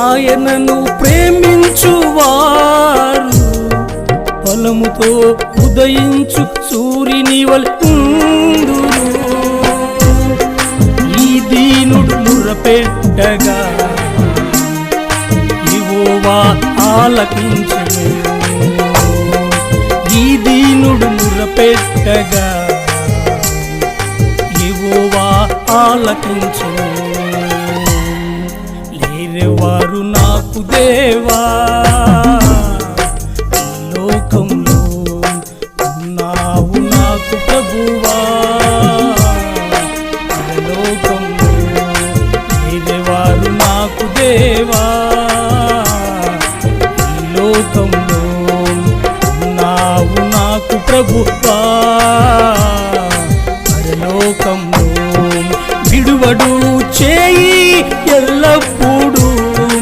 ఆయనను ప్రేమించువారు ఫలముతో ఉదయించు సూర్యుని వలె ఉందురు. ఈ దీనుడు మొర్రపెట్టగా యెహోవా ఆలకించెను. ఈ దీనుడు మొర్రపెట్టగా యెహోవా ఆలకించెను. లేరెవారు నాకు దేవా లోకంలో, ఉన్నావు నాకు ప్రభువా లోకంలో. లేరెవారు నాకు దేవా లోకంలో, ఉన్నావు నాకు ప్రభు